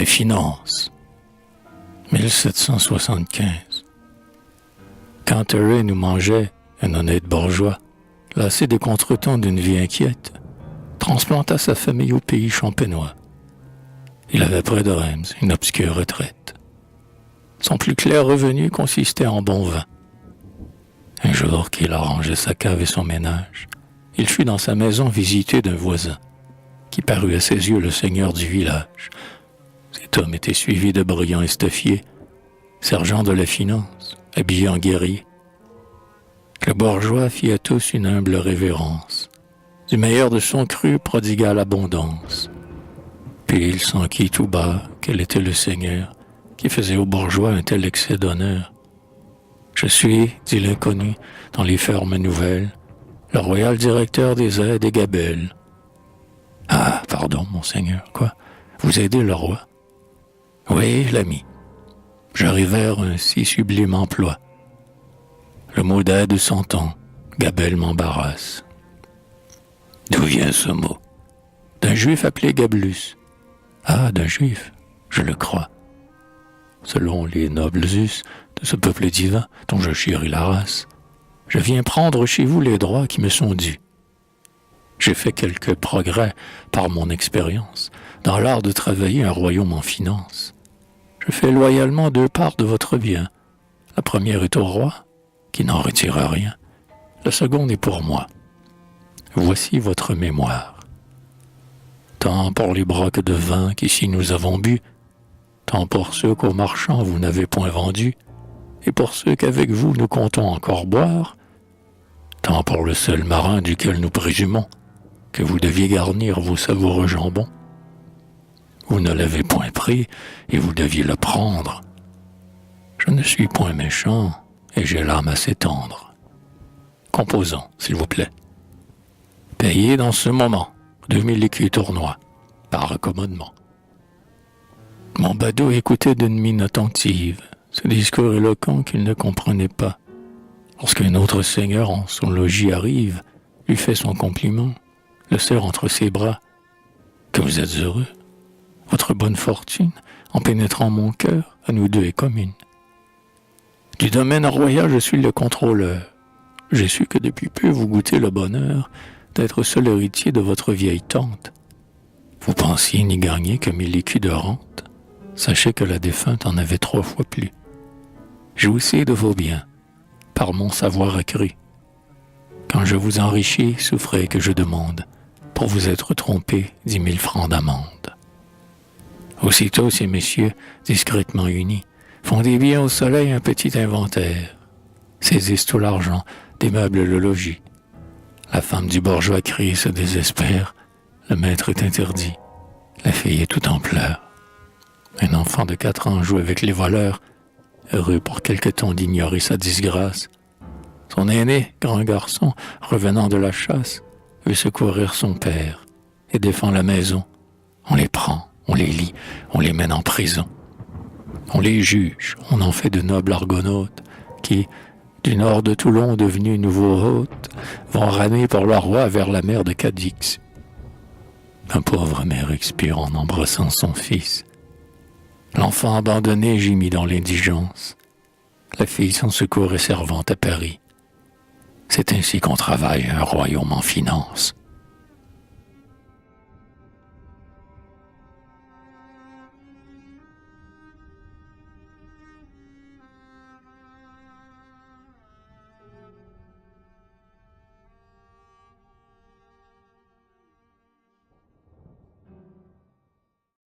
Les finances. 1775. Quand Terray nous mangeait, un honnête bourgeois, lassé des contretemps d'une vie inquiète, transplanta sa famille au pays champenois. Il avait près de Reims une obscure retraite. Son plus clair revenu consistait en bon vin. Un jour qu'il arrangeait sa cave et son ménage, il fut dans sa maison visité d'un voisin, qui parut à ses yeux le seigneur du village. Cet homme était suivi de brillants estoffiers, sergent de la finance, habillé en guerrier. Le bourgeois fit à tous une humble révérence. Du meilleur de son cru prodigua l'abondance. Puis il s'enquit tout bas quel était le seigneur qui faisait aux bourgeois un tel excès d'honneur. « Je suis, dit l'inconnu, dans les fermes nouvelles, le royal directeur des aides et gabelles. »« Ah, pardon, monseigneur, quoi? Vous aidez le roi? »« Oui, l'ami. J'arrivais à un si sublime emploi. Le mot d'aide s'entend, gabelle m'embarrasse. » « D'où vient ce mot? »« D'un juif appelé Gablus. »« Ah, d'un juif, je le crois. Selon les nobles us de ce peuple divin dont je chéris la race, je viens prendre chez vous les droits qui me sont dus. J'ai fait quelques progrès par mon expérience dans l'art de travailler un royaume en finance. Je fais loyalement 2 parts de votre bien. La première est au roi, qui n'en retire rien. La seconde est pour moi. Voici votre mémoire. Tant pour les brocs de vin qu'ici nous avons bu, tant pour ceux qu'aux marchands vous n'avez point vendus, et pour ceux qu'avec vous nous comptons encore boire, tant pour le seul marin duquel nous présumons que vous deviez garnir vos savoureux jambons. Vous ne l'avez point pris, et vous deviez le prendre. Je ne suis point méchant, et j'ai l'âme assez tendre. Composons, s'il vous plaît. Payez dans ce moment 2000 écus tournois, par accommodement. Mon badaud écoutait d'une mine attentive ce discours éloquent qu'il ne comprenait pas. Lorsqu'un autre seigneur en son logis arrive, lui fait son compliment, le serre entre ses bras. Que vous êtes heureux. Votre bonne fortune, en pénétrant mon cœur, à nous deux est commune. Du domaine royal, je suis le contrôleur. J'ai su que depuis peu vous goûtez le bonheur d'être seul héritier de votre vieille tante. Vous pensiez n'y gagner que 1000 écus de rente. Sachez que la défunte en avait 3 fois plus. Jouissez de vos biens, par mon savoir accru. Quand je vous enrichis, souffrez que je demande, pour vous être trompé, 10 000 francs d'amende. Aussitôt, ces messieurs, discrètement unis, font des biens au soleil un petit inventaire, saisissent tout l'argent, démeublent le logis. La femme du bourgeois crie et se désespère. Le maître est interdit. La fille est tout en pleurs. Un enfant de 4 ans joue avec les voleurs, heureux pour quelque temps d'ignorer sa disgrâce. Son aîné, grand garçon, revenant de la chasse, veut secourir son père et défend la maison. On les prend, on les lie, on les mène en prison. On les juge, on en fait de nobles argonautes qui, du nord de Toulon devenus nouveaux hôtes, vont ramer pour leur roi vers la mer de Cadix. Un pauvre mère expire en embrassant son fils. L'enfant abandonné gémit dans l'indigence. La fille sans secours est servante à Paris. C'est ainsi qu'on travaille un royaume en finance.